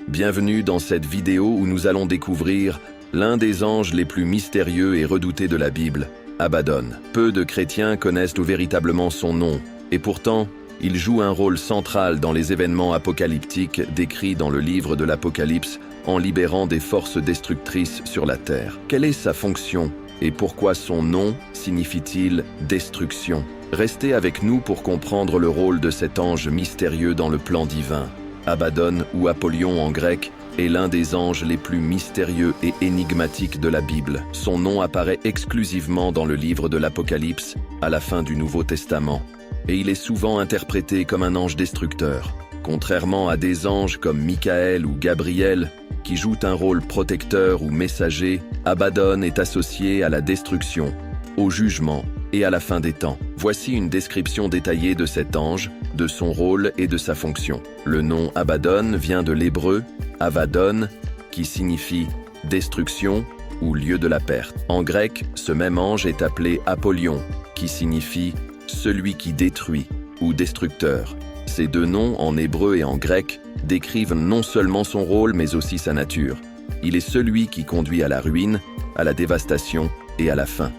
Bienvenue dans cette vidéo où nous allons découvrir l'un des anges les plus mystérieux et redoutés de la Bible, Abaddon. Peu de chrétiens connaissent véritablement son nom, et pourtant, il joue un rôle central dans les événements apocalyptiques décrits dans le livre de l'Apocalypse en libérant des forces destructrices sur la terre. Quelle est sa fonction et pourquoi son nom signifie-t-il destruction? Restez avec nous pour comprendre le rôle de cet ange mystérieux dans le plan divin. Abaddon ou Apollyon en grec est l'un des anges les plus mystérieux et énigmatiques de la Bible. Son nom apparaît exclusivement dans le livre de l'Apocalypse à la fin du Nouveau Testament, et il est souvent interprété comme un ange destructeur. Contrairement à des anges comme Michael ou Gabriel, qui jouent un rôle protecteur ou messager, Abaddon est associé à la destruction, au jugement et à la fin des temps. Voici une description détaillée de cet ange, de son rôle et de sa fonction. Le nom Abaddon vient de l'hébreu Avadon, qui signifie destruction ou lieu de la perte. En grec, ce même ange est appelé Apollyon, qui signifie celui qui détruit ou destructeur. Ces deux noms, en hébreu et en grec, décrivent non seulement son rôle mais aussi sa nature. Il est celui qui conduit à la ruine, à la dévastation et à la fin.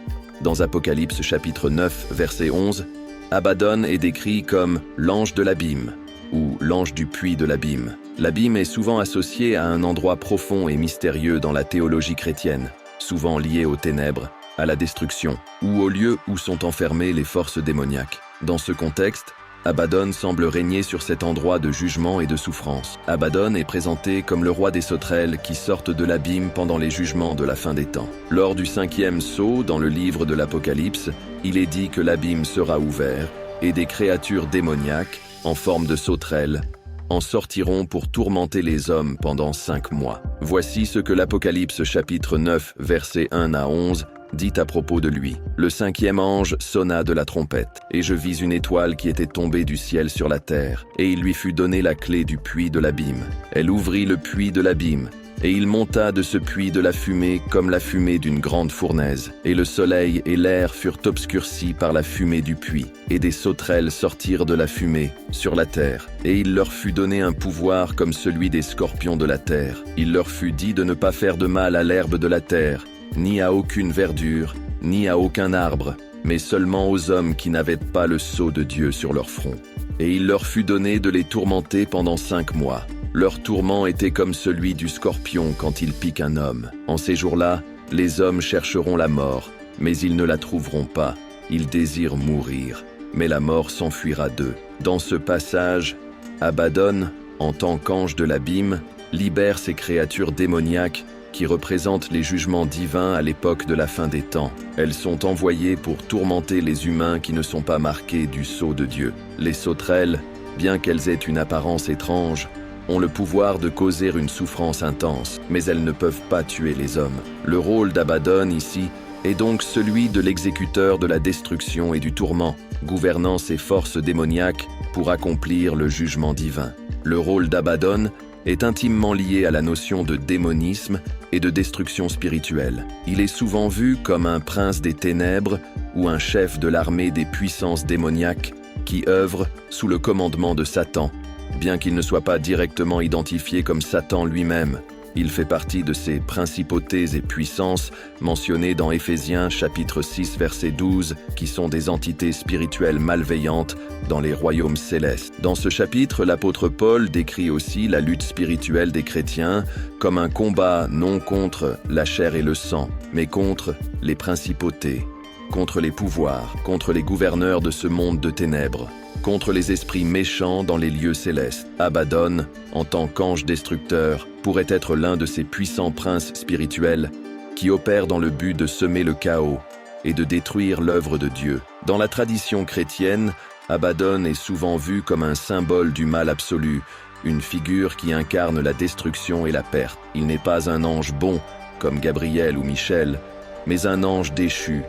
Dans Apocalypse chapitre 9, verset 11, Abaddon est décrit comme l'ange de l'abîme ou l'ange du puits de l'abîme. L'abîme est souvent associé à un endroit profond et mystérieux dans la théologie chrétienne, souvent lié aux ténèbres, à la destruction ou au lieu où sont enfermées les forces démoniaques. Dans ce contexte, Abaddon semble régner sur cet endroit de jugement et de souffrance. Abaddon est présenté comme le roi des sauterelles qui sortent de l'abîme pendant les jugements de la fin des temps. Lors du 5e sceau, dans le livre de l'Apocalypse, il est dit que l'abîme sera ouvert et des créatures démoniaques, en forme de sauterelles, en sortiront pour tourmenter les hommes pendant 5 mois. Voici ce que l'Apocalypse chapitre 9, versets 1 à 11, dit à propos de lui. Le 5e ange sonna de la trompette, et je vis une étoile qui était tombée du ciel sur la terre, et il lui fut donné la clé du puits de l'abîme. Elle ouvrit le puits de l'abîme, et il monta de ce puits de la fumée comme la fumée d'une grande fournaise, et le soleil et l'air furent obscurcis par la fumée du puits, et des sauterelles sortirent de la fumée sur la terre, et il leur fut donné un pouvoir comme celui des scorpions de la terre. Il leur fut dit de ne pas faire de mal à l'herbe de la terre, ni à aucune verdure, ni à aucun arbre, mais seulement aux hommes qui n'avaient pas le sceau de Dieu sur leur front. Et il leur fut donné de les tourmenter pendant 5 mois. Leur tourment était comme celui du scorpion quand il pique un homme. En ces jours-là, les hommes chercheront la mort, mais ils ne la trouveront pas. Ils désirent mourir, mais la mort s'enfuira d'eux. Dans ce passage, Abaddon, en tant qu'ange de l'abîme, libère ces créatures démoniaques qui représentent les jugements divins à l'époque de la fin des temps. Elles sont envoyées pour tourmenter les humains qui ne sont pas marqués du sceau de Dieu. Les sauterelles, bien qu'elles aient une apparence étrange, ont le pouvoir de causer une souffrance intense, mais elles ne peuvent pas tuer les hommes. Le rôle d'Abaddon ici est donc celui de l'exécuteur de la destruction et du tourment, gouvernant ces forces démoniaques pour accomplir le jugement divin. Le rôle d'Abaddon est intimement lié à la notion de démonisme et de destruction spirituelle. Il est souvent vu comme un prince des ténèbres ou un chef de l'armée des puissances démoniaques qui œuvre sous le commandement de Satan, bien qu'il ne soit pas directement identifié comme Satan lui-même. Il fait partie de ces principautés et puissances mentionnées dans Éphésiens chapitre 6 verset 12 qui sont des entités spirituelles malveillantes dans les royaumes célestes. Dans ce chapitre, l'apôtre Paul décrit aussi la lutte spirituelle des chrétiens comme un combat non contre la chair et le sang, mais contre les principautés, contre les pouvoirs, contre les gouverneurs de ce monde de ténèbres, contre les esprits méchants dans les lieux célestes. Abaddon, en tant qu'ange destructeur, pourrait être l'un de ces puissants princes spirituels qui opèrent dans le but de semer le chaos et de détruire l'œuvre de Dieu. Dans la tradition chrétienne, Abaddon est souvent vu comme un symbole du mal absolu, une figure qui incarne la destruction et la perte. Il n'est pas un ange bon, comme Gabriel ou Michel, mais un ange déchu,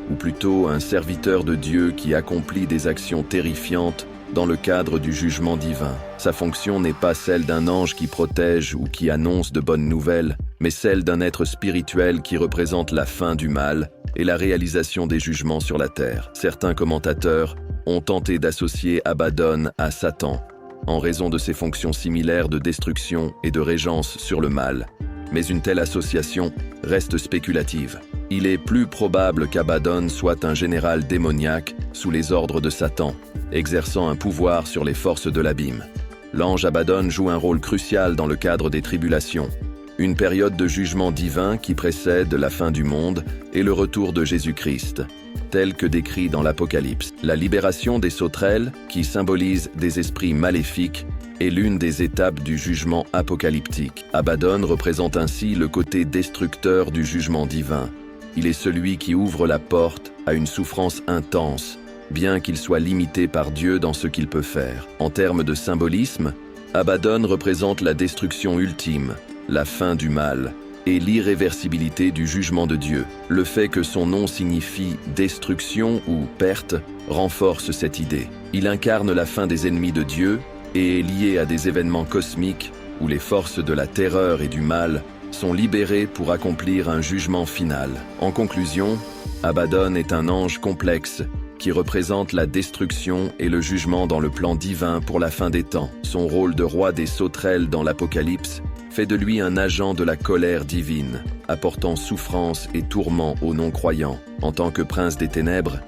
ou plutôt un serviteur de Dieu qui accomplit des actions terrifiantes dans le cadre du jugement divin. Sa fonction n'est pas celle d'un ange qui protège ou qui annonce de bonnes nouvelles, mais celle d'un être spirituel qui représente la fin du mal et la réalisation des jugements sur la terre. Certains commentateurs ont tenté d'associer Abaddon à Satan, en raison de ses fonctions similaires de destruction et de régence sur le mal. Mais une telle association reste spéculative. Il est plus probable qu'Abaddon soit un général démoniaque sous les ordres de Satan, exerçant un pouvoir sur les forces de l'abîme. L'ange Abaddon joue un rôle crucial dans le cadre des tribulations, une période de jugement divin qui précède la fin du monde et le retour de Jésus-Christ, tel que décrit dans l'Apocalypse. La libération des sauterelles, qui symbolise des esprits maléfiques, est l'une des étapes du jugement apocalyptique. Abaddon représente ainsi le côté destructeur du jugement divin. Il est celui qui ouvre la porte à une souffrance intense, bien qu'il soit limité par Dieu dans ce qu'il peut faire. En termes de symbolisme, Abaddon représente la destruction ultime, la fin du mal et l'irréversibilité du jugement de Dieu. Le fait que son nom signifie destruction ou perte renforce cette idée. Il incarne la fin des ennemis de Dieu et est lié à des événements cosmiques où les forces de la terreur et du mal sont libérées pour accomplir un jugement final. En conclusion, Abaddon est un ange complexe qui représente la destruction et le jugement dans le plan divin pour la fin des temps. Son rôle de roi des sauterelles dans l'Apocalypse fait de lui un agent de la colère divine, apportant souffrance et tourment aux non-croyants. En tant que prince des ténèbres,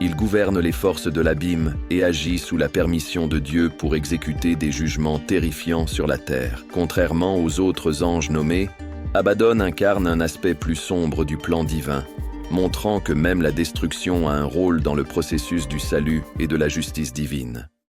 il gouverne les forces de l'abîme et agit sous la permission de Dieu pour exécuter des jugements terrifiants sur la terre. Contrairement aux autres anges nommés, Abaddon incarne un aspect plus sombre du plan divin, montrant que même la destruction a un rôle dans le processus du salut et de la justice divine.